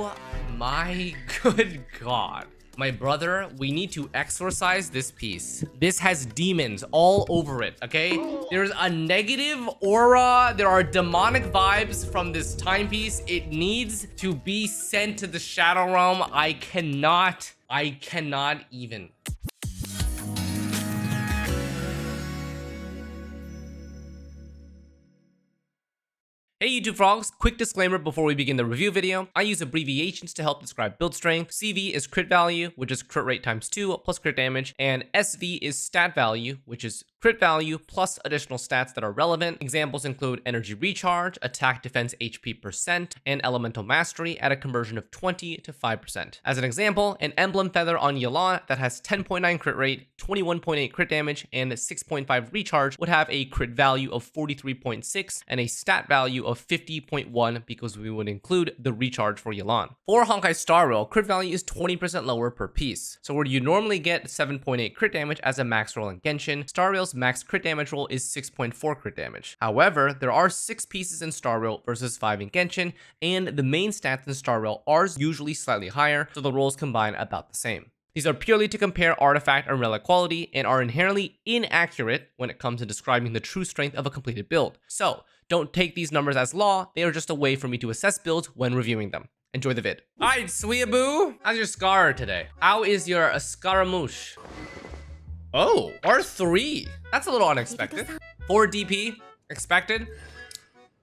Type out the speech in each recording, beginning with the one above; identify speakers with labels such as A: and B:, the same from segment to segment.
A: Oh my good god. My brother, we need to exorcise this piece. This has demons all over it, okay? There's a negative aura. There are demonic vibes from this timepiece. It needs to be sent to the Shadow Realm. I cannot even. Hey YouTube frogs, quick disclaimer before we begin the review video. I use abbreviations to help describe build strength. CV is crit value, which is crit rate times 2 plus crit damage, and SV is stat value, which is crit value plus additional stats that are relevant. Examples include energy recharge, attack defense HP %, and elemental mastery at a conversion of 20 to 5%. As an example, an emblem feather on Yelan that has 10.9 crit rate, 21.8 crit damage, and 6.5 recharge would have a crit value of 43.6 and a stat value of 50.1 because we would include the recharge for Yelan. For Honkai Star Rail, crit value is 20% lower per piece. So where you normally get 7.8 crit damage as a max roll in Genshin, Star Rail's max crit damage roll is 6.4 crit damage. However, there are 6 pieces in Star Rail versus 5 in Genshin, and the main stats in Star Rail are usually slightly higher, so the rolls combine about the same. These are purely to compare artifact and relic quality and are inherently inaccurate when it comes to describing the true strength of a completed build. So, don't take these numbers as law, they are just a way for me to assess builds when reviewing them. Enjoy the vid. Alright, Sweeaboo, how's your scar today? How is your Scaramouche? Oh, R3. That's a little unexpected. 4 DP, expected.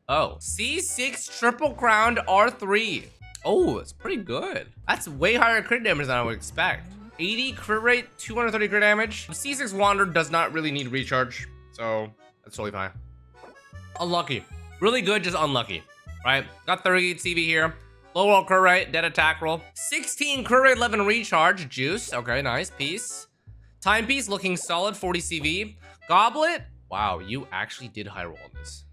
A: Oh, C6 triple crowned R3. Oh, it's pretty good. That's way higher crit damage than I would expect. 80 crit rate, 230 crit damage. C6 Wander does not really need recharge, so that's totally fine. Unlucky. Really good, just unlucky, right? Got 38 CV here. Low roll crit rate, dead attack roll. 16 crit rate, 11 recharge, juice. Okay, nice, piece. Timepiece looking solid, 40 CV. Goblet, wow, you actually did high roll on this.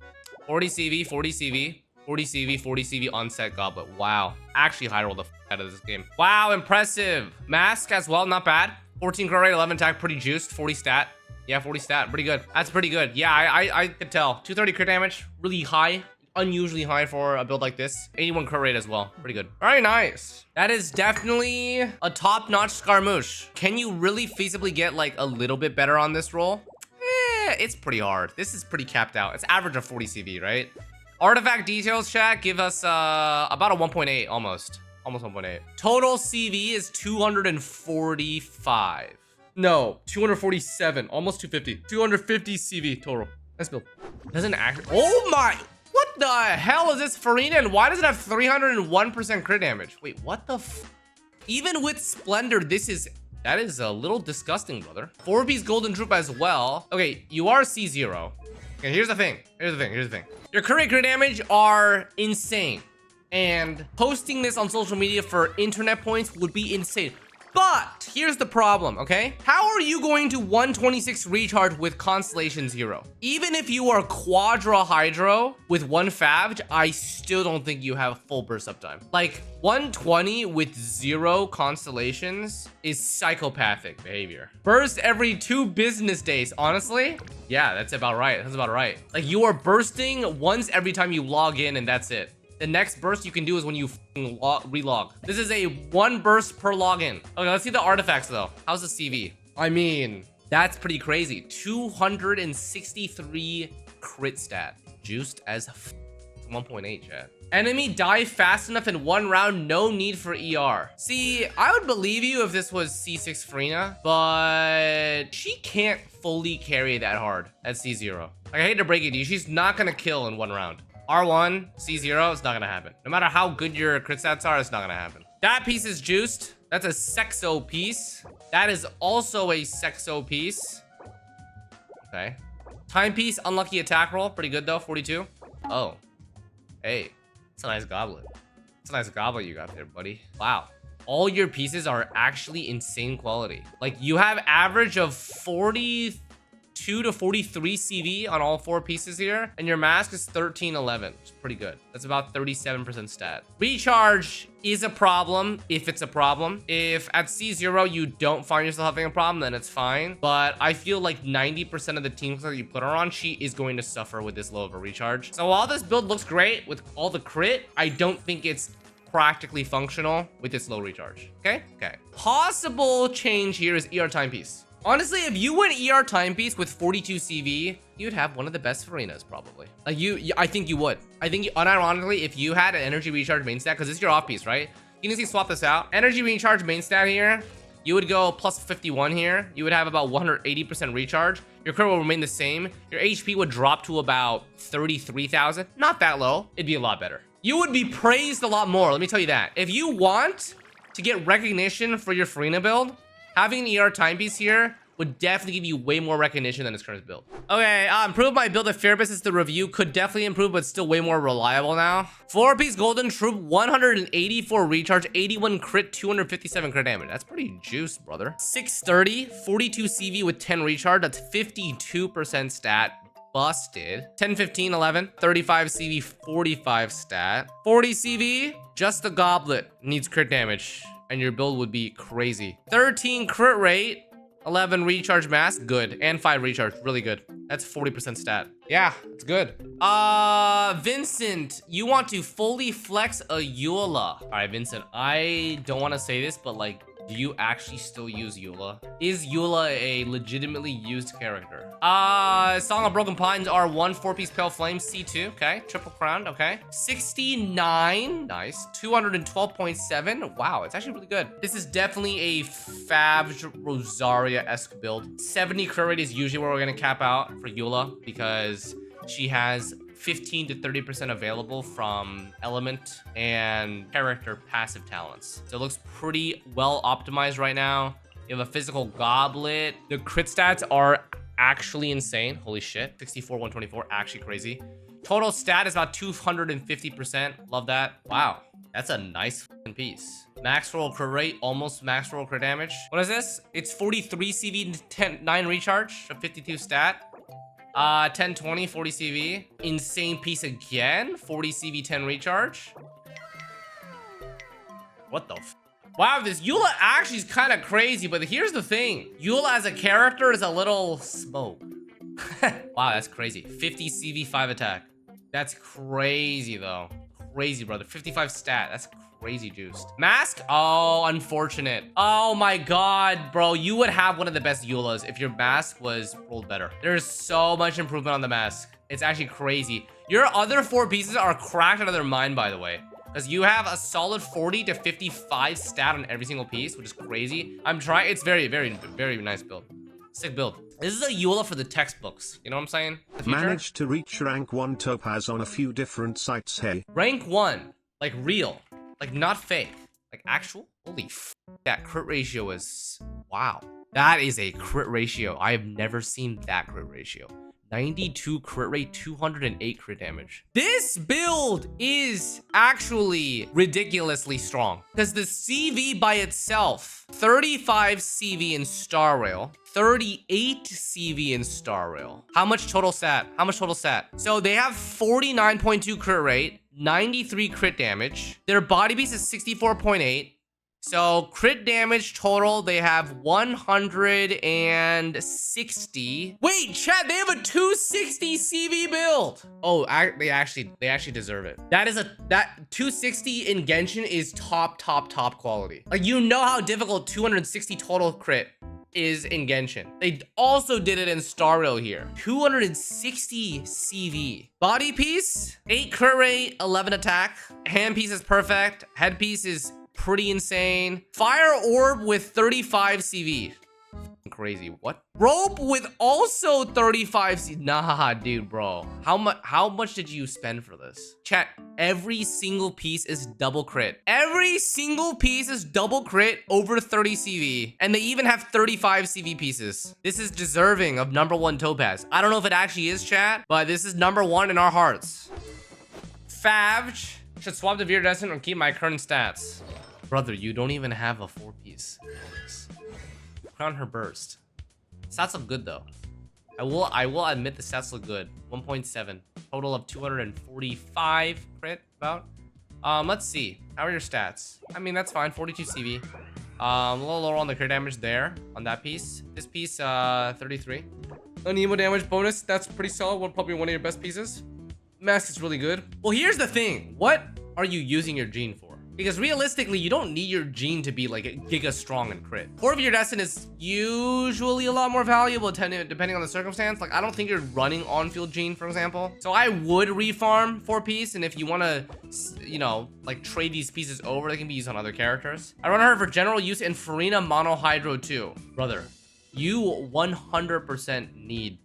A: 40 CV, 40 CV, 40 CV, 40 CV onset goblet. Wow, actually high roll the out of this game. Wow, impressive. Mask as well, not bad. 14 crit rate, 11 attack, pretty juiced, 40 stat. Yeah, 40 stat, pretty good. That's pretty good. Yeah, I could tell. 230 crit damage, really high. Unusually high for a build like this. 81 crit rate as well, pretty good. Very nice. That is definitely a top-notch Scaramouche. Can you really feasibly get like a little bit better on this roll? It's pretty hard. This is pretty capped out. It's average of 40 CV, right? Artifact details, chat, give us about a 1.8, almost 1.8. Total CV is 245. No, 247, almost 250. 250 CV total. Nice build. Doesn't act. Oh my! What the hell is this Furina, and why does it have 301% crit damage? Wait, what the Even with Splendor, that is a little disgusting, brother. 4-piece Golden Troupe as well. Okay, you are C0. Okay, here's the thing. Your current crit damage are insane. And posting this on social media for internet points would be insane. But here's the problem, okay? How are you going to 126 recharge with Constellation 0? Even if you are Quadra Hydro with 1 Favge, I still don't think you have full burst uptime. Like 120 with 0 constellations is psychopathic behavior. Burst every 2 business days, honestly? Yeah, that's about right. Like you are bursting once every time you log in and that's it. The next burst you can do is when you relog. This is a 1 burst per login. Okay, let's see the artifacts though. How's the CV? I mean, that's pretty crazy. 263 crit stat. Juiced as 1.8, chat. Enemy die fast enough in 1 round, no need for ER. See, I would believe you if this was C6 Furina, but she can't fully carry that hard at C0. Like, I hate to break it to you, she's not gonna kill in 1 round. R1, C0, it's not gonna happen. No matter how good your crit stats are, it's not gonna happen. That piece is juiced. That's a Sexo piece. That is also a Sexo piece. Okay. Timepiece, unlucky attack roll. Pretty good though, 42. Oh. Hey, it's a nice goblet. It's a nice goblet you got there, buddy. Wow. All your pieces are actually insane quality. Like you have average of 42 to 43 CV on all 4 pieces here, and your mask is 1311. It's pretty good. That's about 37% stat. Recharge is a problem if it's a problem. If at C0 you don't find yourself having a problem, then it's fine. But I feel like 90% of the teams that you put her on, she is going to suffer with this low of a recharge. So while this build looks great with all the crit, I don't think it's practically functional with its low recharge. Okay. Possible change here is ER timepiece. Honestly, if you went ER timepiece with 42 CV, you'd have one of the best Furinas probably. Like I think you would. I think unironically, if you had an energy recharge main stat, because this is your off piece, right? You can easily swap this out. Energy recharge main stat here. You would go plus 51 here. You would have about 180% recharge. Your crit will remain the same. Your HP would drop to about 33,000. Not that low. It'd be a lot better. You would be praised a lot more. Let me tell you that. If you want to get recognition for your Furina build, having an ER timepiece here would definitely give you way more recognition than its current build. Okay, improve my build of Fearbus is the review. Could definitely improve, but still way more reliable now. 4-piece golden Troupe, 184 recharge, 81 crit, 257 crit damage. That's pretty juiced, brother. 630, 42 CV with 10 recharge. That's 52% stat. Busted. 10, 15, 11, 35 CV, 45 stat. 40 CV, just the goblet needs crit damage, and your build would be crazy. 13 crit rate, 11 recharge mass, good. And 5 recharge, really good. That's 40% stat. Yeah, it's good. Vincent, you want to fully flex a Eula. All right, Vincent, I don't want to say this, but like, do you actually still use Eula? Is Eula a legitimately used character? Song of Broken Pines R1, 4-piece Pale Flame, C2, okay. Triple Crown, okay. 69, nice. 212.7, wow, it's actually really good. This is definitely a Favge Rosaria-esque build. 70 crit rate is usually where we're gonna cap out for Eula because she has 15 to 30% available from element and character passive talents. So it looks pretty well optimized right now. You have a physical goblet. The crit stats are actually insane. Holy shit. 64, 124, actually crazy. Total stat is about 250%. Love that. Wow. That's a nice fucking piece. Max roll crit rate, almost max roll crit damage. What is this? It's 43 CV, 9 recharge, a 52 stat. 10, 20, 40 CV. Insane piece again. 40 CV, 10 recharge. What the f? Wow, this Eula actually is kind of crazy, but here's the thing. Eula as a character is a little smoke. Wow, that's crazy. 50 CV, 5 attack. That's crazy, though. Crazy, brother. 55 stat. That's crazy juiced. Mask? Oh, unfortunate. Oh my god, bro. You would have one of the best Eulas if your mask was rolled better. There's so much improvement on the mask. It's actually crazy. Your other 4 pieces are cracked out of their mind, by the way. Because you have a solid 40 to 55 stat on every single piece, which is crazy. I'm trying. It's very, very, very nice build. Sick build. This is a Eula for the textbooks. You know what I'm saying?
B: Managed to reach rank 1 Topaz on a few different sites, hey.
A: Rank 1. Like real. Like not fake. Like actual. Holy f. That crit ratio is... Wow. That is a crit ratio. I have never seen that crit ratio. 92 crit rate, 208 crit damage. This build is actually ridiculously strong because the CV by itself, 35 CV in Star Rail, 38 CV in Star Rail. How much total stat? How much total stat? So they have 49.2 crit rate, 93 crit damage. Their body piece is 64.8. So crit damage total, they have 160. Wait, chat, they have a 260 CV build. Oh, they actually deserve it. That 260 in Genshin is top quality. Like, you know how difficult 260 total crit is in Genshin. They also did it in Star Rail here. 260 CV. Body piece, 8 crit rate, 11 attack. Hand piece is perfect. Head piece is pretty insane. Fire orb with 35 CV. Crazy. What? Rope with also 35 CV. Nah, dude, bro. How much did you spend for this? Chat, every single piece is double crit. Every single piece is double crit over 30 CV. And they even have 35 CV pieces. This is deserving of #1 Topaz. I don't know if it actually is, chat, but this is #1 in our hearts. Favge should swap the Viridescent or keep my current stats. Brother, you don't even have a 4-piece. Crown her burst. Stats look good though. I will admit the stats look good. 1.7. Total of 245 crit about. Let's see. How are your stats? I mean, that's fine. 42 CV. A little lower on the crit damage there on that piece. This piece, 33. Unemo damage bonus. That's pretty solid. Probably one of your best pieces. Mask is really good. Well, here's the thing. What are you using your gene for? Because realistically, you don't need your gene to be like giga strong and crit. 4 Viridescent is usually a lot more valuable depending on the circumstance. Like, I don't think you're running on-field gene, for example. So I would refarm 4-piece, and if you want to, you know, like trade these pieces over, they can be used on other characters. I run her for general use in Furina Mono Hydro 2. Brother, you 100% need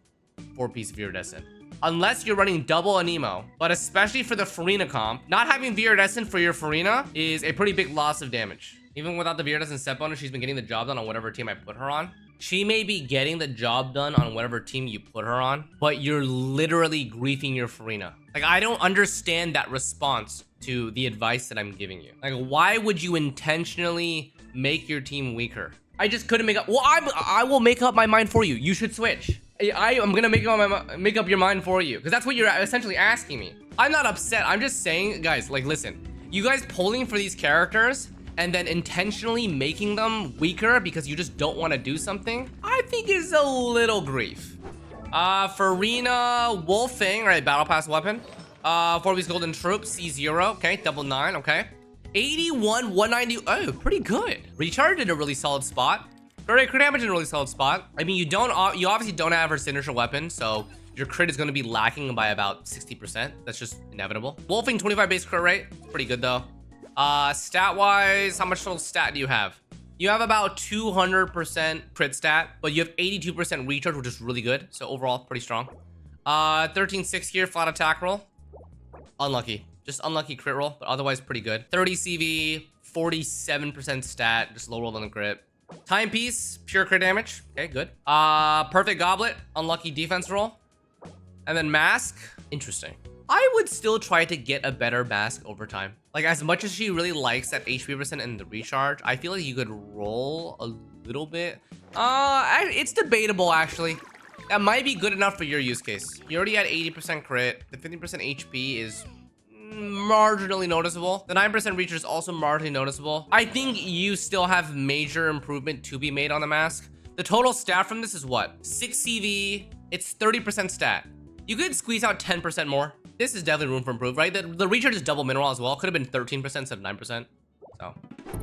A: 4-piece Viridescent. Unless you're running double Anemo, but especially for the Furina comp, not having Viridescent for your Furina is a pretty big loss of damage. Even without the Viridescent set bonus, she's been getting the job done on whatever team I put her on. She may be getting the job done on whatever team you put her on, but you're literally griefing your Furina. Like, I don't understand that response to the advice that I'm giving you. Like, why would you intentionally make your team weaker? I just couldn't make up. Well, I will make up my mind for you. You should switch. I am gonna make up your mind for you, because that's what you're essentially asking me. I'm not upset. I'm just saying, guys, like, listen, you guys polling for these characters and then intentionally making them weaker because you just don't want to do something, I think is a little grief. Furina Wolfing, right? Battle Pass weapon. 4-piece golden Troupe, C0, okay, double 9, okay. 81, 190, oh, pretty good. Recharge in a really solid spot. Crit damage in a really solid spot. I mean, you obviously don't have her signature weapon, so your crit is going to be lacking by about 60%. That's just inevitable. Wolfing 25 base crit rate, pretty good though. Stat wise, how much total stat do you have? You have about 200% crit stat, but you have 82% recharge, which is really good. So overall, pretty strong. 13-6 here, flat attack roll. Unlucky. Just unlucky crit roll, but otherwise pretty good. 30 CV, 47% stat, just low roll on the crit. Timepiece, pure crit damage. Okay, good. Perfect goblet, unlucky defense roll. And then mask, interesting. I would still try to get a better mask over time. Like, as much as she really likes that HP percent and the recharge, I feel like you could roll a little bit. It's debatable, actually. That might be good enough for your use case. You already had 80% crit. The 50% HP is marginally noticeable. The 9% recharge is also marginally noticeable. I think you still have major improvement to be made on the mask. The total stat from this is what? 6 CV. It's 30% stat. You could squeeze out 10% more. This is definitely room for improve, right? The recharge is double mineral as well. Could have been 13% instead of 9%. So.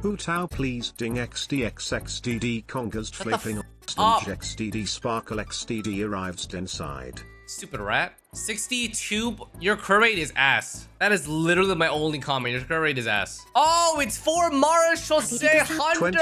B: Hu Tao please ding XDXXDD Congas flipping XDD Sparkle XDD arrives inside.
A: Stupid rat. 62, your crit rate is ass. That is literally my only comment. Your crit rate is ass. Oh, it's for Marshall Say Hunter.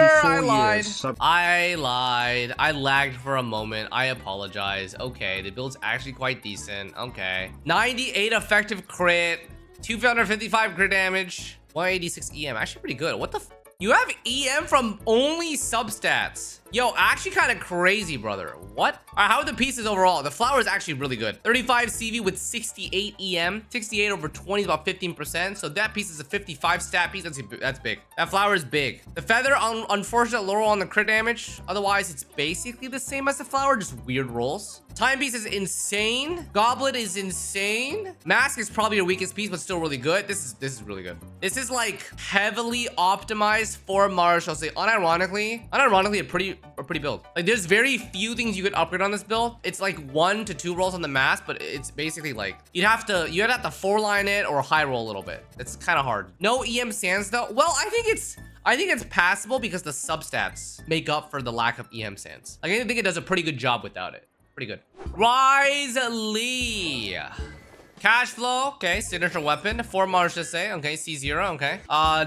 A: I lied. I lagged for a moment. I apologize. Okay, the build's actually quite decent. Okay. 98 effective crit. 255 crit damage. 186 EM. Actually pretty good. What the f? You have EM from only substats. Yo, actually kind of crazy, brother. What? How are the pieces overall? The flower is actually really good. 35 CV with 68 EM. 68 over 20 is about 15%. So that piece is a 55 stat piece. That's big. That flower is big. The feather, unfortunate low roll on the crit damage. Otherwise, it's basically the same as the flower, just weird rolls. Timepiece is insane. Goblet is insane. Mask is probably your weakest piece, but still really good. This is really good. This is like heavily optimized for Marshall. Say unironically a pretty build. Like, there's very few things you could upgrade on this build. It's like 1 to 2 rolls on the mask, but it's basically like you'd have to 4-line it or high roll a little bit. It's kind of hard. No EM sands though. Well, I think it's passable because the substats make up for the lack of EM sands. Like, I think it does a pretty good job without it. Pretty good. Wriothesley. Cash flow. Okay, signature weapon. 4 Mars to say. Okay, C0. Okay.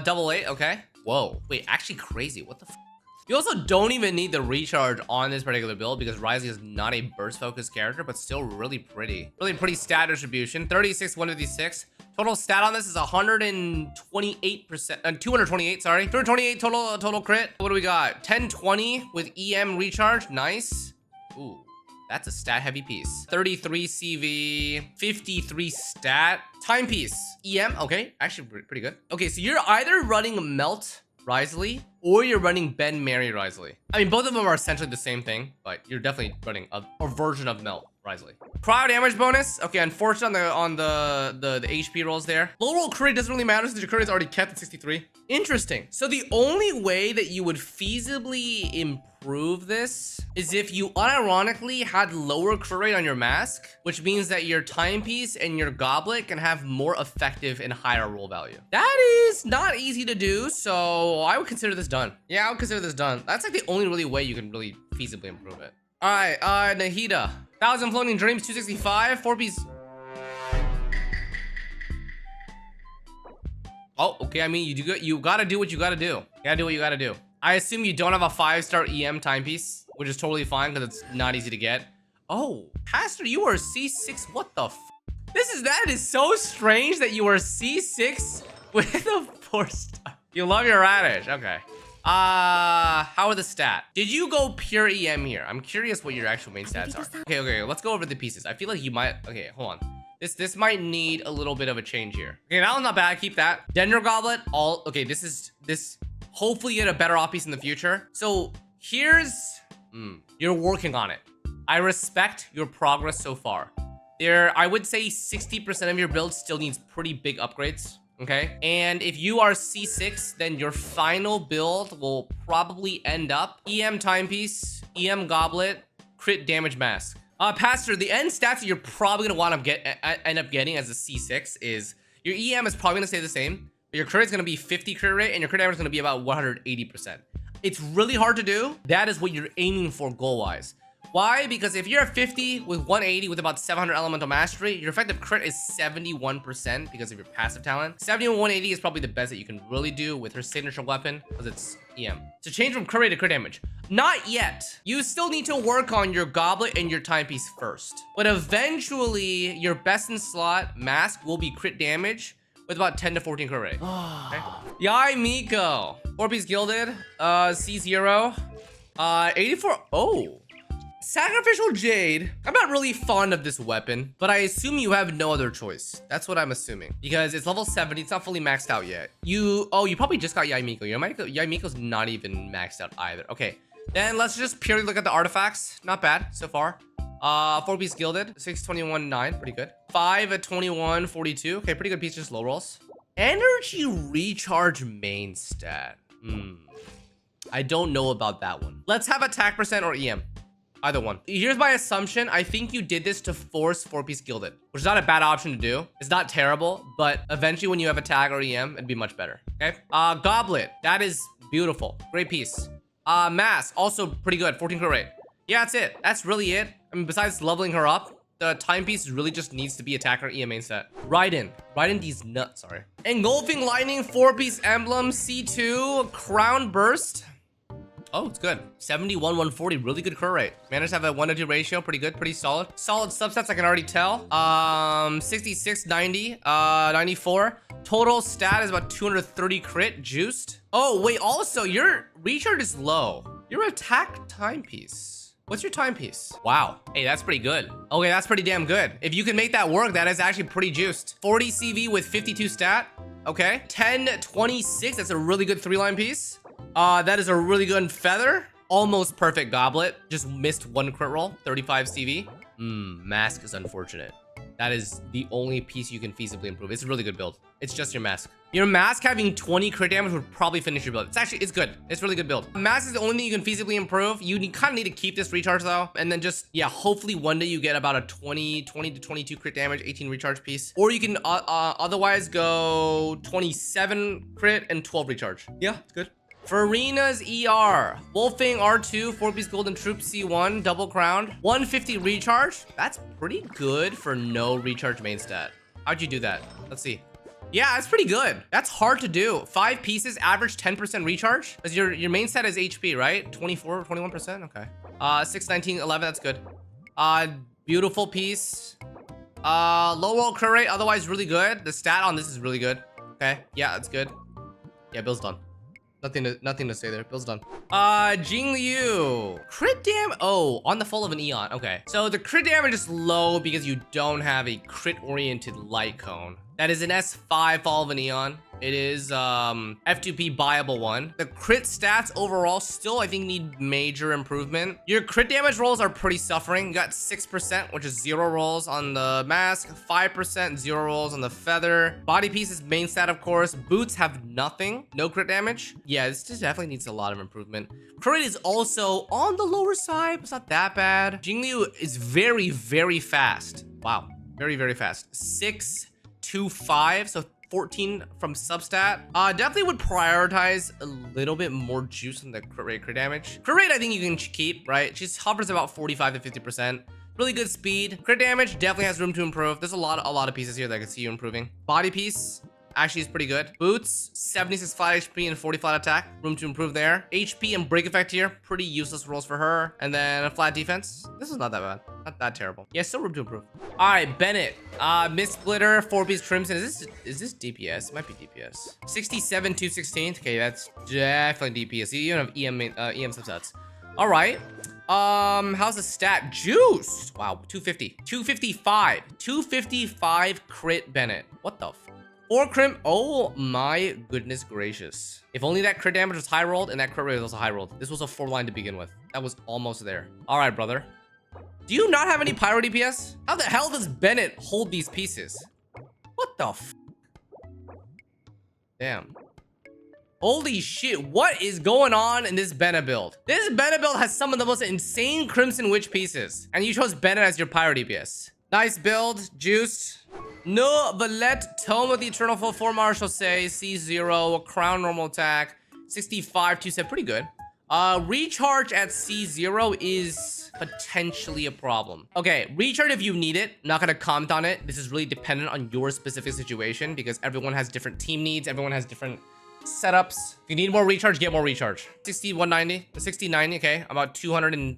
A: Double 8. Okay. Whoa. Wait, actually crazy. What the f? You also don't even need the recharge on this particular build because Wriothesley is not a burst focused character, but still really pretty. Really pretty stat distribution. 36, 156. Total stat on this is 128%. 228, sorry. 228 total crit. What do we got? 1020 with EM recharge. Nice. Ooh. That's a stat heavy piece. 33 CV, 53 stat. Timepiece, EM, okay, actually pretty good. Okay, so you're either running Melt Wriothesley or you're running Ben Mary Wriothesley. I mean, both of them are essentially the same thing, but you're definitely running a version of Melt Wriothesley. Cryo damage bonus. Okay, unfortunately on the HP rolls there. Low roll crit doesn't really matter since your crit is already kept at 63. Interesting. So the only way that you would feasibly improve this is if you unironically had lower crit rate on your mask, which means that your timepiece and your goblet can have more effective and higher roll value. That is not easy to do, so I would consider this done. Yeah, I would consider this done. That's like the only really way you can really feasibly improve it. All right, Nahida. 1,000 Floating Dreams, 265, 4-piece. Oh, okay, I mean, you gotta do what you gotta do. You gotta do what you gotta do. I assume you don't have a 5-star EM timepiece, which is totally fine because it's not easy to get. Oh, Pastor, you are C6, what the f? That is so strange that you are C6 with a 4-star. You love your radish, okay. How are the stat? Did you go pure EM here? I'm curious what your actual main stats are. Okay, let's go over the pieces. I feel like you might, okay, hold on. This might need a little bit of a change here. Okay, that one's not bad, keep that. Dendro Goblet, okay, this, hopefully you get a better off piece in the future. So here's, you're working on it. I respect your progress so far. I would say 60% of your build still needs pretty big upgrades. Okay, and if you are C6, then your final build will probably end up EM timepiece, EM goblet, crit damage mask. Pastor, the end stats that you're probably gonna want to end up getting as a C6 is your EM is probably gonna stay the same, but your crit is gonna be 50 crit rate, and your crit damage is gonna be about 180%. It's really hard to do. That is what you're aiming for goal-wise. Why? Because if you're at 50 with 180 with about 700 elemental mastery, your effective crit is 71% because of your passive talent. 70 and 180 is probably the best that you can really do with her signature weapon because it's EM. So change from crit rate to crit damage. Not yet. You still need to work on your goblet and your timepiece first. But eventually, your best in slot mask will be crit damage with about 10 to 14 crit rate. Okay? Yae Miko. 4-piece gilded. C0. 84. Oh. Sacrificial Jade. I'm not really fond of this weapon, but I assume you have no other choice. That's what I'm assuming. Because it's level 70, it's not fully maxed out yet. You probably just got Yae Miko. Yae Miko's not even maxed out either. Okay, then let's just purely look at the artifacts. Not bad so far. 4-piece gilded, 621, 9, pretty good. 5 at 21, 42. Okay, pretty good piece, just low rolls. Energy recharge main stat. I don't know about that one. Let's have attack percent or EM. Either one. Here's my assumption. I think you did this to force 4-piece gilded, which is not a bad option to do. It's not terrible, but eventually when you have attack or EM, it'd be much better. Okay. Goblet. That is beautiful. Great piece. Mask. Also pretty good. 14 crit rate. Yeah, that's it. That's really it. I mean, besides leveling her up, the timepiece really just needs to be attacker EM main set. Raiden these nuts, sorry. Engulfing lightning, 4-piece emblem, C2, crown burst. Oh, it's good. 71, 140, really good crit rate. Managed to have a 1-to-2 ratio, pretty good, pretty solid. Solid subsets, I can already tell. 66, 90, 94. Total stat is about 230 crit, juiced. Oh, wait, also, your recharge is low. Your attack timepiece. What's your timepiece? Wow. Hey, that's pretty good. Okay, that's pretty damn good. If you can make that work, that is actually pretty juiced. 40 CV with 52 stat. Okay. 10, 26, that's a really good 3-line piece. That is a really good feather. Almost perfect goblet. Just missed 1 crit roll. 35 CV. Mask is unfortunate. That is the only piece you can feasibly improve. It's a really good build. It's just your mask. Your mask having 20 crit damage would probably finish your build. It's good. It's really good build. Mask is the only thing you can feasibly improve. You kind of need to keep this recharge though. And then just, yeah, hopefully one day you get about a 20 to 22 crit damage, 18 recharge piece. Or you can otherwise go 27 crit and 12 recharge. Yeah, it's good. Furina's ER. Wolfing R2, 4-piece golden Troupe C1, double crowned. 150 recharge. That's pretty good for no recharge main stat. How'd you do that? Let's see. Yeah, that's pretty good. That's hard to do. 5 pieces, average 10% recharge. Because your main stat is HP, right? 24, 21%? Okay. 6, 19, 11, that's good. Beautiful piece. Low roll crit rate, otherwise really good. The stat on this is really good. Okay, yeah, that's good. Yeah, build's done. Nothing to say there. Build's done. Jingliu. Crit damage. Oh, on the full of an Eon. Okay. So the crit damage is low because you don't have a crit-oriented light cone. That is an S5 Fall of a Neon. It is F2P buyable one. The crit stats overall still, I think, need major improvement. Your crit damage rolls are pretty suffering. You got 6%, which is 0 rolls on the mask, 5%, 0 rolls on the feather. Body piece is main stat, of course. Boots have nothing, no crit damage. Yeah, this just definitely needs a lot of improvement. Crit is also on the lower side, but it's not that bad. Jingliu is very, very fast. Wow, very, very fast. 6 to 5, so 14 from substat. Definitely would prioritize a little bit more juice on the crit rate, crit damage. Crit rate, I think you can keep, right? She hovers about 45 to 50%. Really good speed. Crit damage definitely has room to improve. There's a lot of pieces here that I can see you improving. Body piece actually is pretty good. Boots, 76 flat HP and 40 flat attack. Room to improve there. HP and break effect here. Pretty useless rolls for her. And then a flat defense. This is not that bad. Not that terrible. Yeah, still room to improve. All right, Bennett. Miss Splitter, 4-piece Crimson. Is this DPS? It might be DPS. 67, 216. Okay, that's definitely DPS. You don't have EM subsets. All right. How's the stat? Juiced. Wow, 250. 255. 255 crit Bennett. What the f? 4 crim. Oh my goodness gracious. If only that crit damage was high rolled and that crit rate was also high rolled. This was a 4-line to begin with. That was almost there. All right, brother. Do you not have any pyro DPS? How the hell does Bennett hold these pieces? What the f? Damn. Holy shit, what is going on in this Bennett build? This Bennett build has some of the most insane Crimson Witch pieces. And you chose Bennett as your pyro DPS. Nice build, juiced. Neuvillette, Tome of the Eternal Full 4 Martial Say, C0, Crown Normal Attack, 65, 2-set, pretty good. Recharge at C0 is potentially a problem. Okay, recharge if you need it. Not gonna comment on it. This is really dependent on your specific situation because everyone has different team needs. Everyone has different setups. If you need more recharge, get more recharge. 60, 190, 60, 90, okay. About 215%.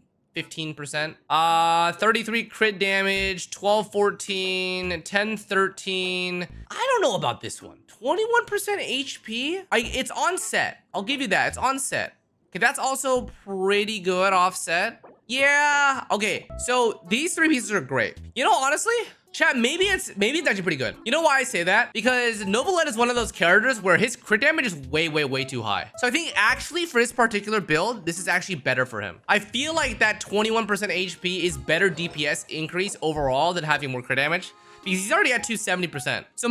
A: 33 crit damage, 12, 14, 10, 13. I don't know about this one. 21% HP? It's on set. I'll give you that. It's on set. Okay, that's also pretty good offset. Yeah, okay. So these 3 pieces are great. You know, honestly, chat, maybe it's actually pretty good. You know why I say that? Because Neuvillette is one of those characters where his crit damage is way, way, way too high. So I think actually for his particular build, this is actually better for him. I feel like that 21% HP is better DPS increase overall than having more crit damage. Because he's already at 270%. So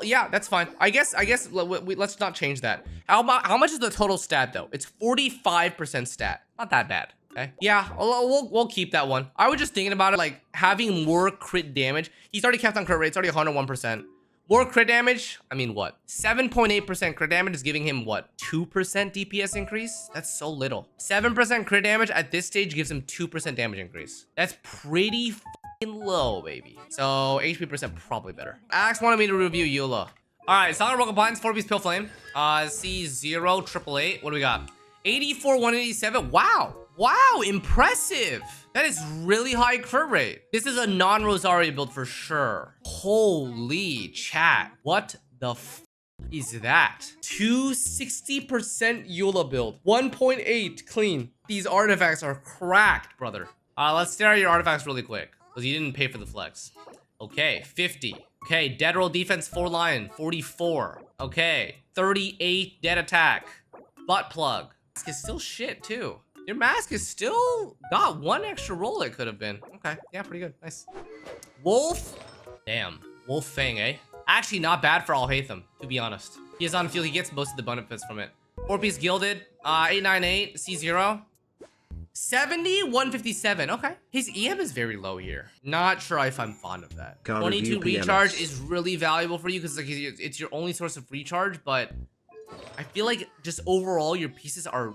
A: yeah, that's fine. I guess let's not change that. How much is the total stat though? It's 45% stat. Not that bad. Okay. Yeah, we'll keep that one. I was just thinking about it, like having more crit damage. He's already kept on crit rate. It's already 101%. More crit damage. I mean, what? 7.8% crit damage is giving him what? 2% DPS increase? That's so little. 7% crit damage at this stage gives him 2% damage increase. That's pretty low, baby. So HP percent probably better. Axe wanted me to review Eula. All right, Solid Rock Appliance, 4-piece Pill Flame. C0, 888. What do we got? 84, 187. Wow. Wow, impressive. That is really high crit rate. This is a non-Rosario build for sure. Holy chat. What the f is that? 260% Eula build. 1.8 clean. These artifacts are cracked, brother. Let's stare at your artifacts really quick. Because you didn't pay for the flex. Okay, 50. Okay, dead roll defense 4 line, 44. Okay, 38 dead attack. Butt plug. Mask is still shit too. Your mask is still got 1 extra roll it could have been. Okay, yeah, pretty good, nice. Wolf, damn, Wolf Fang, eh? Actually not bad for Alhaitham, to be honest. He is on field, he gets most of the benefits from it. 4-piece Gilded, 898, C0. 70, 157. Okay. His EM is very low here. Not sure if I'm fond of that. 22 recharge is really valuable for you because like it's your only source of recharge, but I feel like just overall your pieces are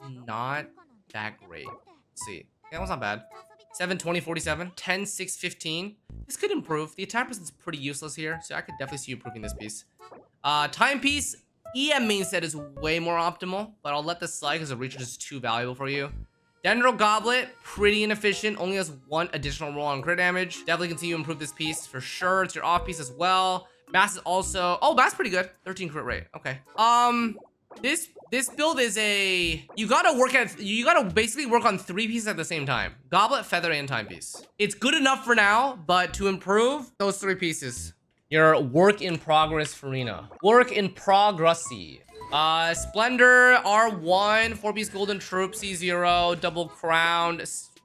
A: not that great. Let's see. That one's not bad. 7, 20, 47. 10, 6, 15. This could improve. The attack percent is pretty useless here, so I could definitely see you improving this piece. Timepiece. EM main set is way more optimal, but I'll let this slide because the recharge is too valuable for you. Dendro Goblet, pretty inefficient, only has 1 additional roll on crit damage. Definitely can see you improve this piece for sure. It's your off piece as well. Mass is also, oh, Mass pretty good. 13 crit rate, okay. This build is you gotta basically work on 3 pieces at the same time. Goblet, Feather, and Timepiece. It's good enough for now, but to improve those 3 pieces. Your work in progress, Furina. Work in progressy. Splendor, R1, 4-piece golden Troupe, C0, double crowned.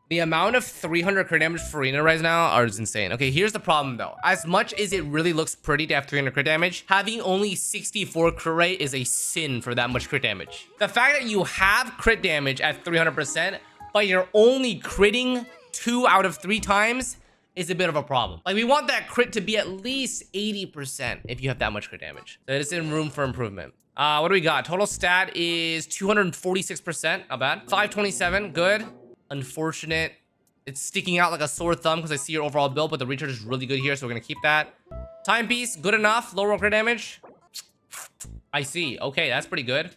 A: The amount of 300 crit damage for Furina right now is insane. Okay, here's the problem though. As much as it really looks pretty to have 300 crit damage, having only 64 crit rate is a sin for that much crit damage. The fact that you have crit damage at 300%, but you're only critting 2 out of 3 times is a bit of a problem. Like, we want that crit to be at least 80% if you have that much crit damage. So it's in room for improvement. What do we got? Total stat is 246%, not bad. 527, good. Unfortunate. It's sticking out like a sore thumb because I see your overall build, but the recharge is really good here, so we're gonna keep that. Timepiece, good enough. Low roll crit damage. I see. Okay, that's pretty good.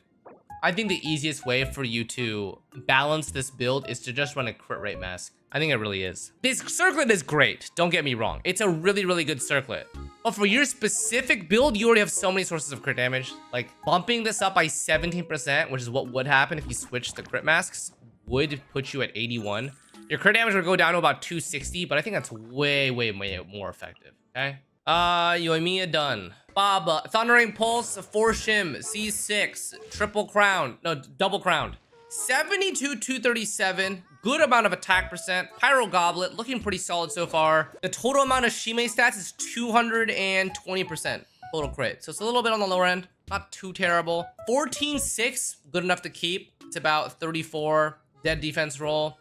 A: I think the easiest way for you to balance this build is to just run a crit rate mask. I think it really is. This circlet is great. Don't get me wrong. It's a really, really good circlet. But for your specific build, you already have so many sources of crit damage. Like, bumping this up by 17%, which is what would happen if you switched the crit masks, would put you at 81. Your crit damage would go down to about 260, but I think that's way, way, way more effective. Okay. Yoimiya done. Baba, Thundering Pulse, 4 Shim, C6, triple crown, no, double crowned. 72, 237, good amount of attack percent. Pyro Goblet, looking pretty solid so far. The total amount of Shime stats is 220% total crit. So it's a little bit on the lower end, not too terrible. 14-6, good enough to keep. It's about 34 dead defense roll.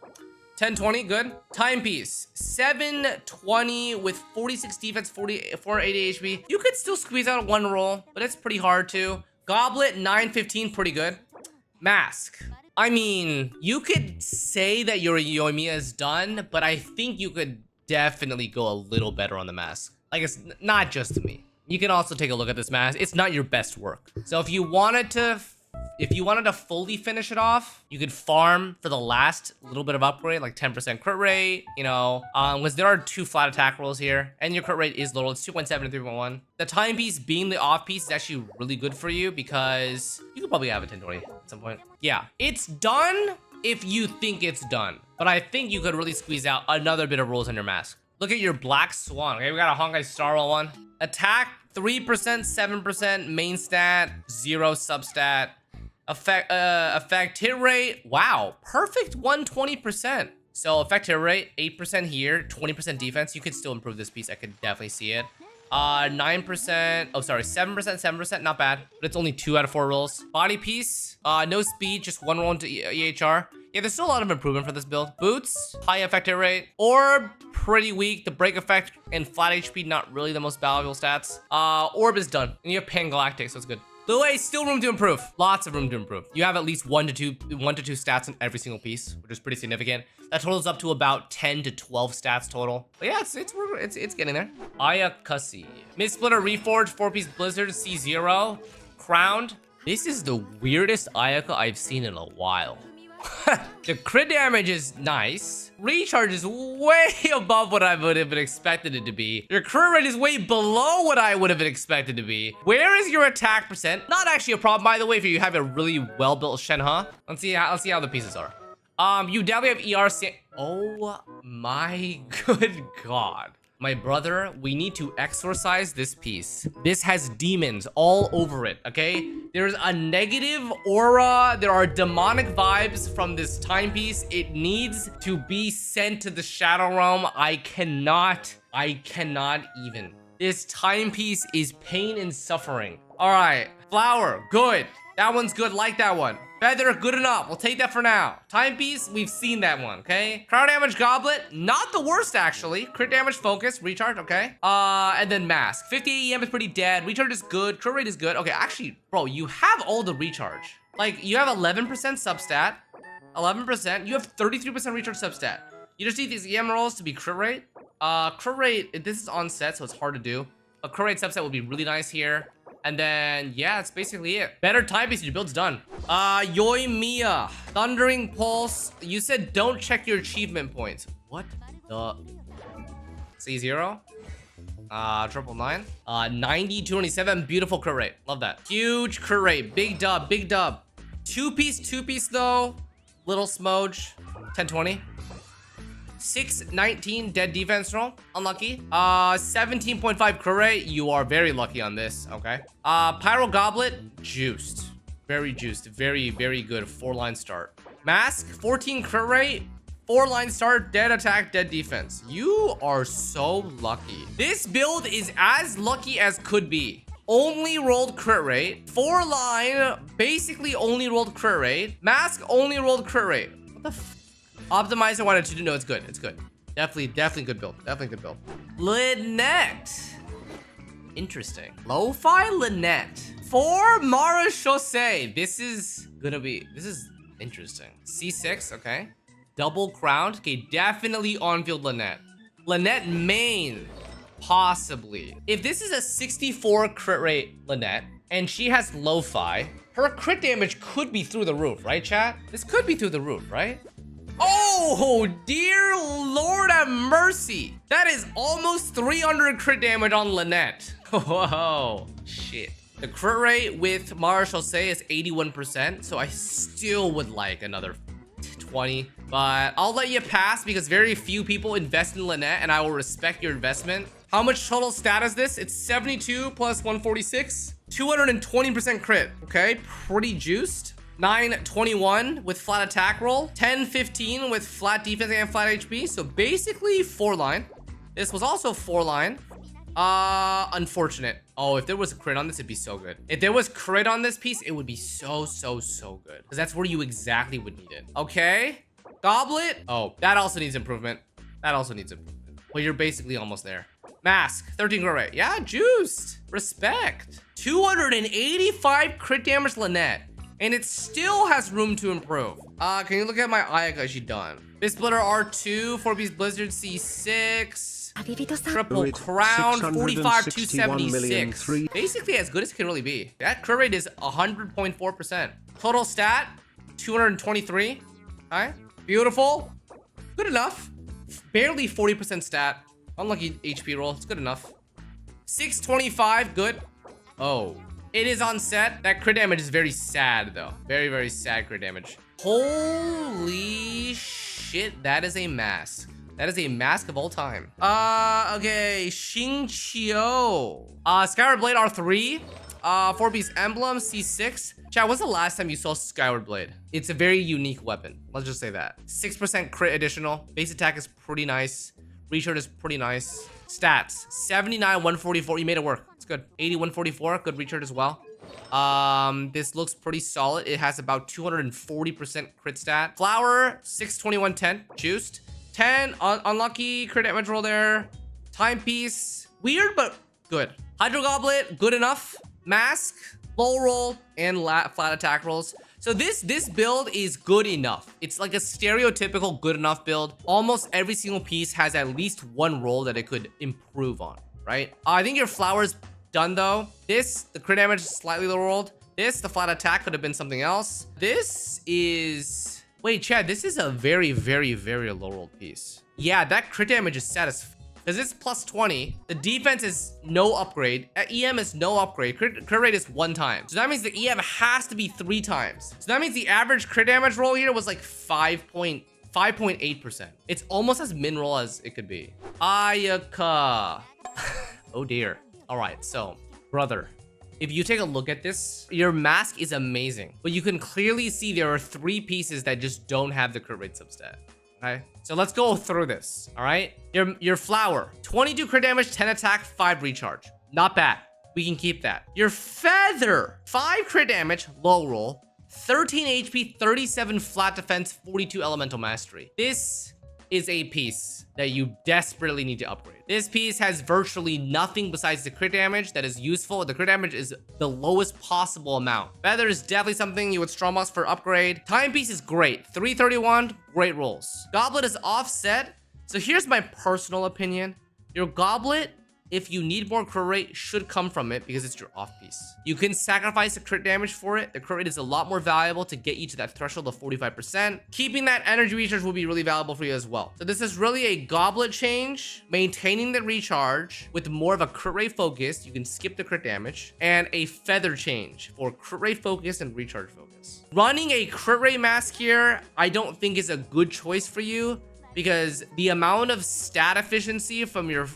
A: 1020, good. Timepiece, 720 with 46 defense, 480 HP. You could still squeeze out 1 roll, but it's pretty hard to. Goblet, 915, pretty good. Mask. I mean, you could say that your Yoimiya is done, but I think you could definitely go a little better on the mask. Like, it's not just to me. You can also take a look at this mask. It's not your best work. So if you wanted to fully finish it off, you could farm for the last little bit of upgrade, like 10% crit rate, you know, because there are 2 flat attack rolls here, and your crit rate is low. It's 2.7 and 3.1. The timepiece being the off piece is actually really good for you because you could probably have a 1020 at some point. Yeah, it's done if you think it's done, but I think you could really squeeze out another bit of rolls on your mask. Look at your Black Swan. Okay, we got a Honkai Star Roll one. Attack 3%, 7%, main stat, 0 substat. Effect hit rate, wow, perfect 120%. So effect hit rate, 8% here, 20% defense. You could still improve this piece. I could definitely see it. 9%, oh sorry, 7%, not bad, but it's only 2 out of 4 rolls. Body piece, no speed, just 1 roll into EHR. Yeah, there's still a lot of improvement for this build. Boots, high effect hit rate, orb, pretty weak. The break effect and flat HP, not really the most valuable stats. Orb is done, and you have Pan Galactic, so it's good. The way, still room to improve. Lots of room to improve. You have at least 1 to 2 stats in every single piece, which is pretty significant. That totals up to about 10 to 12 stats total. But yeah, it's getting there. Ayaka. Mid Splitter Reforged, 4-piece Blizzard, C0, crowned. This is the weirdest Ayaka I've seen in a while. The crit damage is nice. Recharge is way above what I would have expected it to be. Your crit rate is way below what I would have expected to be. Where is your attack percent? Not actually a problem, by the way, if you have a really well-built Shenhe. Let's see how the pieces are. You definitely have ERC. Oh my good God. My brother, we need to exorcise this piece. This has demons all over it, okay? There's a negative aura. There are demonic vibes from this timepiece. It needs to be sent to the Shadow Realm. I cannot even. This timepiece is pain and suffering. All right, flower, good. That one's good, like that one. Feather, good enough. We'll take that for now. Timepiece, we've seen that one, okay? Crown damage goblet, not the worst actually. Crit damage focus, recharge, okay? And then mask. 58 EM is pretty dead. Recharge is good. Crit rate is good. Okay, actually, bro, you have all the recharge. Like, you have 11% substat, 11%. You have 33% recharge substat. You just need these EM rolls to be crit rate. Crit rate, this is on set, so it's hard to do. A crit rate subset would be really nice here. And then, yeah, that's basically it. Better timepiece, your build's done. Yoimiya, Thundering Pulse. You said don't check your achievement points. What the? C0. 999. 90, 227. Beautiful crit rate. Love that. Huge crit rate. Big dub, big dub. Two piece though. Little smudge. 1020. 619 dead defense roll. Unlucky. 17.5 crit rate. You are very lucky on this. Okay. Pyro Goblet. Juiced. Very juiced. Very, very good. 4-line start. Mask. 14 crit rate. 4-line start. Dead attack. Dead defense. You are so lucky. This build is as lucky as could be. Only rolled crit rate. 4-line. Basically only rolled crit rate. Mask. Only rolled crit rate. What the f? Optimizer wanted to do. No, it's good. It's good. Definitely good build. Definitely good build. Lynette. Interesting. Lo-fi Lynette. For Mara Chaussee. This is interesting. C6, okay. Double crowned. Okay, definitely on-field Lynette. Lynette main. Possibly. If this is a 64 crit rate Lynette, and she has lo-fi, her crit damage could be through the roof, right, chat? This could be through the roof, right? Oh, dear Lord have mercy. That is almost 300 crit damage on Lynette. Whoa, shit. The crit rate with Mara Chaussee is 81%, so I still would like another 20. But I'll let you pass because very few people invest in Lynette, and I will respect your investment. How much total stat is this? It's 72 plus 146. 220% crit. Okay, pretty juiced. 921 with flat attack roll. 1015 with flat defense and flat HP. So basically 4-line. This was also 4-line. Unfortunate. Oh, if there was a crit on this, it'd be so good. If there was crit on this piece, it would be so good. Because that's where you exactly would need it. Okay. Goblet. Oh, that also needs improvement. That also needs improvement. Well, you're basically almost there. Mask. 13 crit rate. Yeah, juiced. Respect. 285 crit damage Lynette. And it still has room to improve. Can you look at my Ayaka? Is she done? Fist Splitter R2, 4-piece Blizzard C6. Triple Crown, 45 276. Basically as good as it can really be. That crit rate is 100.4%. Total stat, 223. Alright, beautiful. Good enough. Barely 40% stat. Unlucky HP roll, it's good enough. 625, good. Oh. It is on set. That crit damage is very sad, though. Very sad crit damage. Holy shit. That is a mask. That is a mask of all time. Okay. Xingqiu. Skyward Blade R3. 4-piece Emblem C6. Chat, when's the last time you saw Skyward Blade? It's a very unique weapon. Let's just say that. 6% crit additional. Base attack is pretty nice. Recharge is pretty nice. Stats. 79, 144. You made it work. It's good. 80, 144. Good recharge as well. This looks pretty solid. It has about 240% crit stat. Flower, 621, 10. Juiced. 10, unlucky crit damage roll there. Timepiece. Weird, but good. Hydro Goblet, good enough. Mask, low roll, and flat attack rolls. So this build is good enough. It's like a stereotypical good enough build. Almost every single piece has at least one roll that it could improve on, right? I think your flower's done though. This, the crit damage is slightly low rolled. This, the flat attack could have been something else. This is... Wait, Chad, this is a very low rolled piece. Yeah, that crit damage is sad as because it's plus 20. The defense is no upgrade. EM is no upgrade. Crit rate is 1 time. So that means the EM has to be 3 times. So that means the average crit damage roll here was like 5.8%. It's almost as min roll as it could be. Ayaka. Oh dear. All right, so brother, if you take a look at this, your mask is amazing, but you can clearly see there are 3 pieces that just don't have the crit rate substat. Okay, so let's go through this. All right, your flower, 22 crit damage, 10 attack, 5 recharge. Not bad. We can keep that. Your feather, 5 crit damage, low roll, 13 HP, 37 flat defense, 42 elemental mastery. This is a piece that you desperately need to upgrade. This piece has virtually nothing besides the crit damage that is useful. The crit damage is the lowest possible amount. Feather is definitely something you would strongbox for upgrade. Timepiece is great. 331, great rolls. Goblet is offset. So here's my personal opinion. Your goblet, if you need more crit rate, should come from it because it's your off piece. You can sacrifice the crit damage for it. The crit rate is a lot more valuable to get you to that threshold of 45%. Keeping that energy recharge will be really valuable for you as well. So this is really a goblet change, maintaining the recharge with more of a crit rate focus. You can skip the crit damage, and a feather change for crit rate focus and recharge focus. Running a crit rate mask here, I don't think is a good choice for you because the amount of stat efficiency from your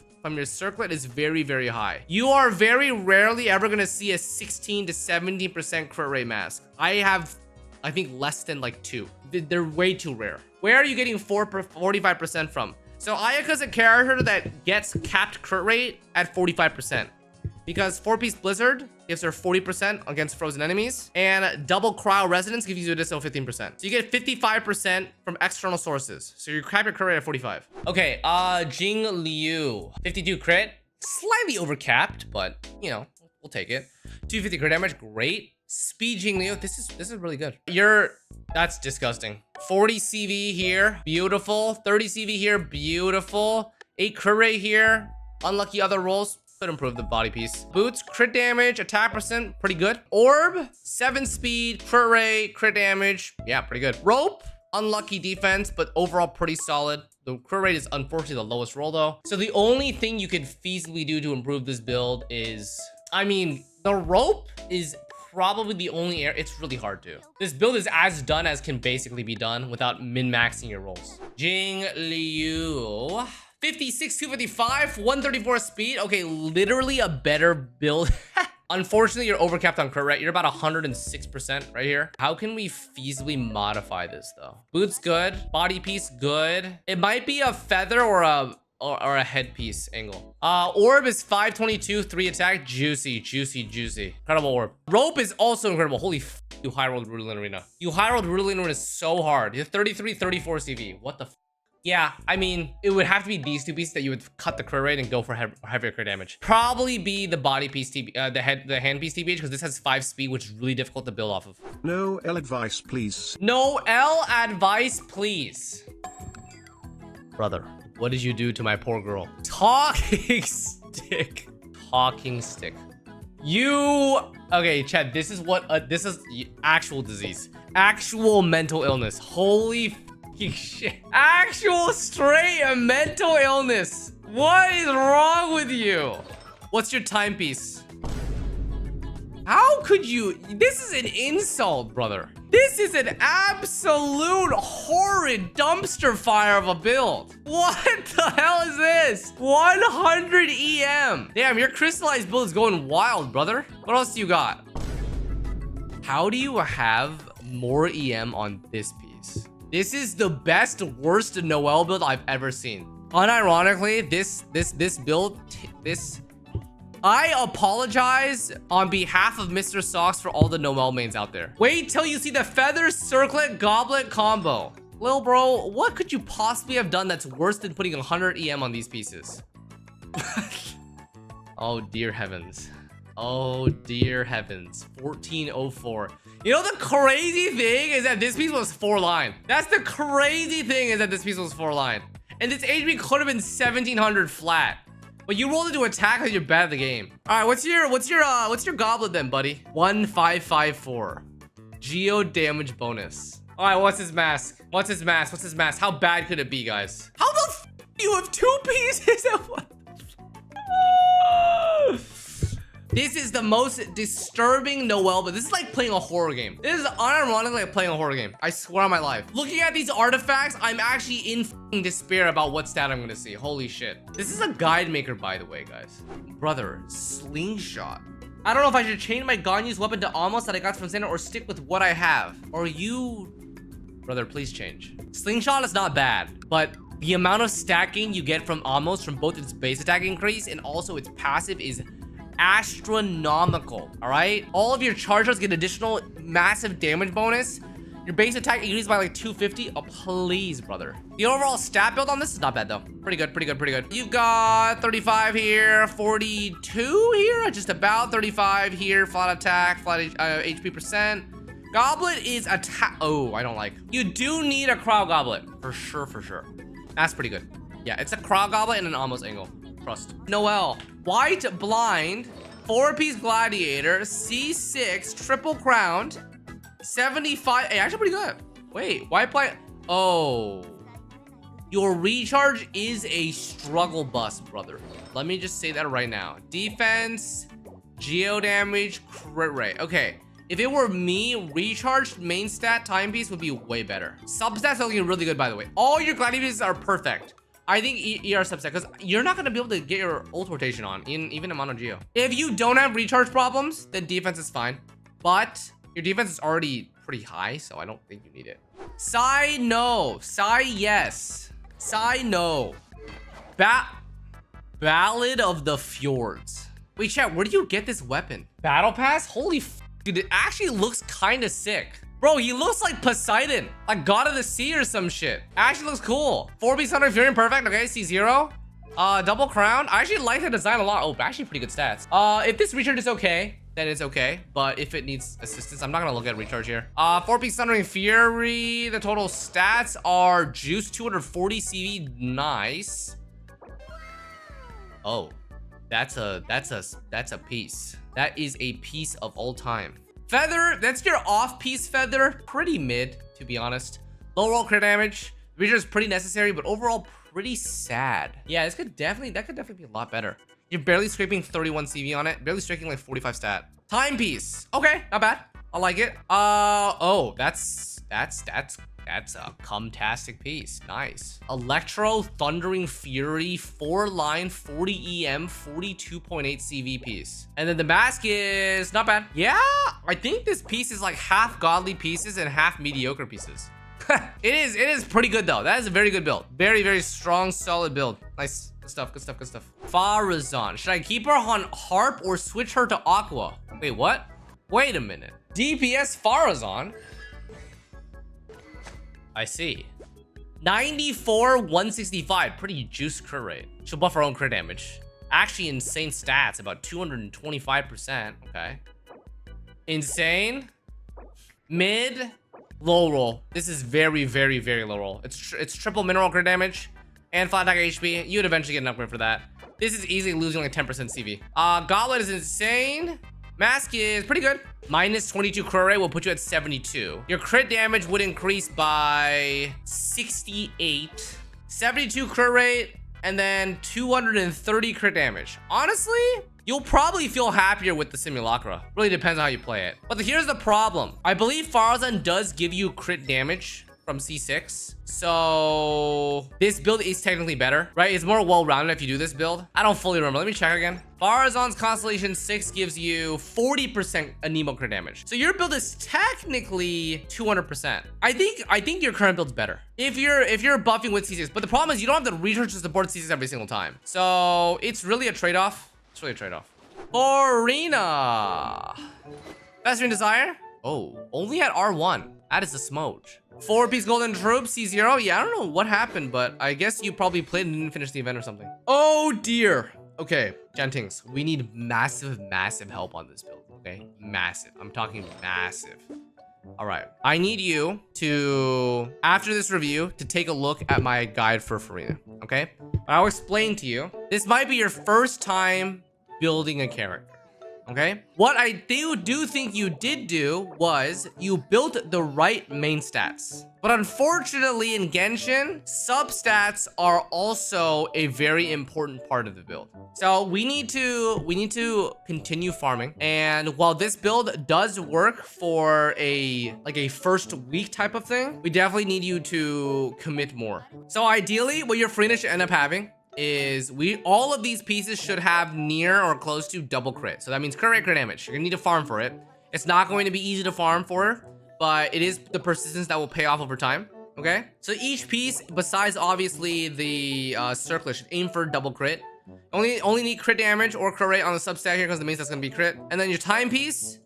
A: circlet is very, very high. You are very rarely ever gonna see a 16 to 17% crit rate mask. I have, I think, less than like 2. They're way too rare. Where are you getting 45% from? So Ayaka's a character that gets capped crit rate at 45%. Because 4-piece Blizzard gives her 40% against frozen enemies, and double Cryo Resonance gives you an additional 15%. So you get 55% from external sources. So you cap your crit rate at 45. Okay, Jingliu, 52 crit, slightly overcapped, but you know, we'll take it. 250 crit damage, great. Speed Jingliu, this is really good. That's disgusting. 40 CV here, beautiful. 30 CV here, beautiful. 8 crit rate here. Unlucky other rolls. Could improve the body piece. Boots, crit damage, attack percent, pretty good. Orb, 7 speed, crit rate, crit damage. Yeah, pretty good. Rope, unlucky defense, but overall pretty solid. The crit rate is unfortunately the lowest roll though. So the only thing you could feasibly do to improve this build is, I mean, the rope is probably the only it's really hard to. This build is as done as can basically be done without min-maxing your rolls. Jingliu. 56, 255, 134 speed. Okay, literally a better build. Unfortunately, you're overcapped on crit rate. You're about 106% right here. How can we feasibly modify this though? Boots good, body piece good. It might be a feather or a headpiece angle. Orb is 522, 3 attack, juicy, juicy, juicy. Incredible orb. Rope is also incredible. Holy f, you high rolled Rudolin Arena. You high rolled Rudolin Arena is so hard. You're 33, 34 CV. What the f? Yeah, I mean, it would have to be these two pieces that you would cut the crit rate and go for heavier crit damage. Probably be the body piece, the hand piece TBH, because this has 5 speed, which is really difficult to build off of.
B: Noelle advice, please.
A: Noelle advice, please. Brother, what did you do to my poor girl? Talking stick. Talking stick. Okay, Chad, this is actual disease. Actual mental illness. Holy shit. Actual straight mental illness. What is wrong with you? What's your timepiece? How could you? This is an insult, brother. This is an absolute horrid dumpster fire of a build. What the hell is this? 100 EM. Damn, your crystallized build is going wild, brother. What else do you got? How do you have more EM on this piece? This is the best, worst Noelle build I've ever seen. Unironically, this build, I apologize on behalf of Mr. Socks for all the Noelle mains out there. Wait till you see the feather circlet goblet combo. Lil bro, what could you possibly have done that's worse than putting 100 EM on these pieces? Oh dear heavens. Oh dear heavens. 1404. You know the crazy thing is that this piece was 4-line. That's the crazy thing, is that this piece was 4-line. And this HP could have been 1700 flat. But you rolled into attack because you're bad at the game. Alright, what's your goblet then, buddy? 1554. Geo damage bonus. Alright, what's his mask? What's his mask? What's his mask? How bad could it be, guys? How the f you have 2 pieces of what? This is the most disturbing Noelle, but this is like playing a horror game. This is unironically like playing a horror game. I swear on my life. Looking at these artifacts, I'm actually in f***ing despair about what stat I'm gonna see. Holy shit. This is a guide maker, by the way, guys. Brother, slingshot. I don't know if I should change my Ganyu's weapon to almost that I got from Santa or stick with what I have. Or you... Brother, please change. Slingshot is not bad, but the amount of stacking you get from almost from both its base attack increase and also its passive is astronomical. All right, all of your charges get additional massive damage bonus. Your base attack increases by like 250. Oh please, brother. The overall stat build on this is not bad though. Pretty good, pretty good, pretty good. You've got 35 here, 42 here, just about 35 here. Flat attack, flat HP percent. Goblet is attack. Oh, I don't like. You do need a Crow Goblet for sure, for sure. That's pretty good. Yeah, it's a Crow Goblet and an almost angle. Trust. Noelle, white blind, 4-piece gladiator, C6, triple crowned, 75. Hey, actually pretty good. Wait, white blind. Oh, your recharge is a struggle bus, brother. Let me just say that right now. Defense, geo damage, crit rate. Okay, If it were me, recharged main stat timepiece would be way better. Substats are looking really good, by the way. All your gliding pieces are perfect. I think ER subset, because you're not going to be able to get your ult rotation on, even in Mono Geo. If you don't have recharge problems, then defense is fine. But your defense is already pretty high, so I don't think you need it. Sai, no. Sai, yes. Sai, no. Ballad of the Fjords. Wait, chat, where do you get this weapon? Battle Pass? Holy f, dude, it actually looks kind of sick. Bro, he looks like Poseidon, like God of the Sea or some shit. Actually looks cool. 4-piece Hunter, Fury Perfect, okay, C0. Double Crown. I actually like the design a lot. Oh, actually pretty good stats. If this recharge is okay, then it's okay. But if it needs assistance, I'm not gonna look at recharge here. 4-piece Thundering Fury. The total stats are juice 240 CV. Nice. Oh, that's a piece. That is a piece of all time. Feather, that's your off-piece feather. Pretty mid, to be honest. Low roll crit damage. Recharge is pretty necessary, but overall pretty sad. Yeah, that could definitely be a lot better. You're barely scraping 31 CV on it, barely striking like 45 stat. Timepiece. Okay, not bad. I like it. Oh, that's a cum-tastic piece. Nice. Electro Thundering Fury, 4-line, 40 EM, 42.8 CV piece. And then the mask is not bad. Yeah, I think this piece is like half godly pieces and half mediocre pieces. It is pretty good though. That is a very good build. Very, very strong, solid build. Nice. Good stuff, good stuff, good stuff. Faruzan. Should I keep her on Harp or switch her to Aqua? Wait, what? Wait a minute. DPS Faruzan? I see. 94, 165. Pretty juice crit rate. She'll buff her own crit damage. Actually insane stats, about 225%. Okay. Insane. Mid. Low roll. This is very, very, very low roll. It's triple mineral crit damage and flat attack HP. You'd eventually get an upgrade for that. This is easily losing like 10% CV. Gauntlet is insane. Mask is pretty good. Minus 22 crit rate will put you at 72. Your crit damage would increase by 68. 72 crit rate, and then 230 crit damage. Honestly, you'll probably feel happier with the Simulacra. Really depends on how you play it. But here's the problem. I believe Faruzan does give you crit damage from C6. So this build is technically better, right? It's more well-rounded if you do this build. I don't fully remember. Let me check again. Faruzan's Constellation 6 gives you 40% Anemo crit damage. So your build is technically 200%. I think your current build's better if you're buffing with C6. But the problem is you don't have the recharge to support C6 every single time. So it's really a trade-off. It's really a trade-off. Furina. Festering Desire. Oh, only at R1. That is a smudge. 4-piece Golden Troupe, C0. Yeah, I don't know what happened, but I guess you probably played and didn't finish the event or something. Oh dear. Okay, Gentings, we need massive, massive help on this build, okay? Massive. I'm talking massive. All right. I need you to, after this review, to take a look at my guide for Furina, okay? I'll explain to you. This might be your first time building a character. Okay, what I do think you did do was you built the right main stats, but unfortunately in Genshin, substats are also a very important part of the build. So we need to continue farming, and while this build does work for a first week type of thing, we definitely need you to commit more. So ideally, what your Furina should end up having is all of these pieces should have near or close to double crit. So that means crit rate, crit damage. You're gonna need to farm for it. It's not going to be easy to farm for, but it is the persistence that will pay off over time. Okay, so each piece, besides obviously the circlet, should aim for double crit. Only need crit damage or crit rate on the substack here because the main stat's gonna be crit. And then your timepiece,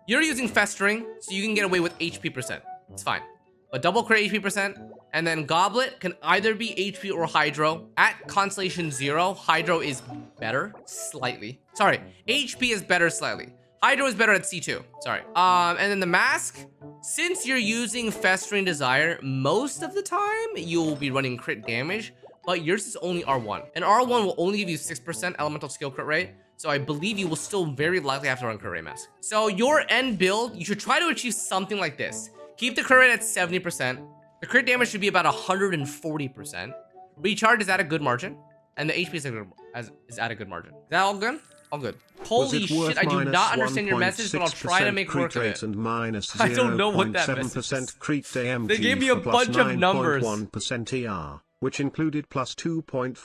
A: you're using festering, so you can get away with HP percent. It's fine. But double crit HP percent, and then Goblet can either be HP or Hydro. At Constellation 0, Hydro is better slightly. Sorry, HP is better slightly. Hydro is better at C2, sorry. And then the mask, since you're using Festering Desire, most of the time you'll be running crit damage, but yours is only R1. And R1 will only give you 6% elemental skill crit rate, so I believe you will still very likely have to run crit rate mask. So your end build, you should try to achieve something like this. Keep the crit rate at 70%. The crit damage should be about 140%. Recharge is at a good margin. And the HP is at a good margin. Is that all good? All good. Holy shit, I do not understand your message, but I'll try to make work of it.
B: And minus
A: I don't know what that message is.
B: 0.7% Crete AMG.
A: They gave me a bunch of numbers.
B: 1% ER, which included plus 2.55%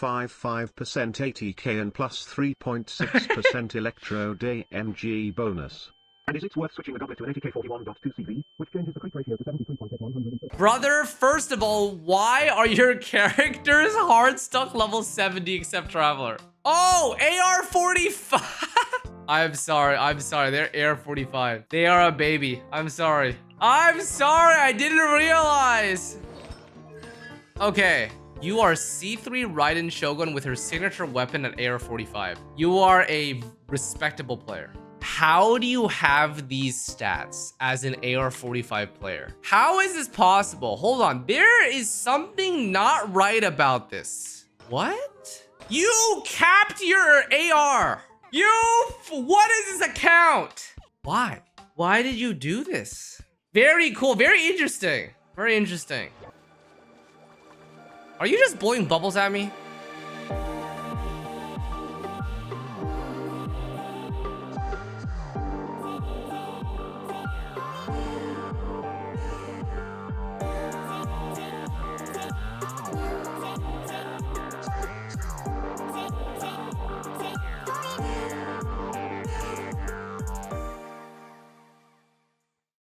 B: ATK and plus 3.6% Electrode AMG bonus. And is it worth switching the goblet to an ATK 41.2 CV, which changes the crit ratio to 73.8100?
A: Brother, first of all, why are your characters hard stuck level 70 except Traveler? Oh, AR 45. I'm sorry. They're AR 45. They are a baby. I'm sorry. I didn't realize. Okay. You are C3 Raiden Shogun with her signature weapon at AR 45. You are a respectable player. How do you have these stats as an AR 45 player? How is this possible? Hold on. There is something not right about this. What? You capped your AR. What is this account? Why? Why did you do this? Very cool. Very interesting. Very interesting. Are you just blowing bubbles at me?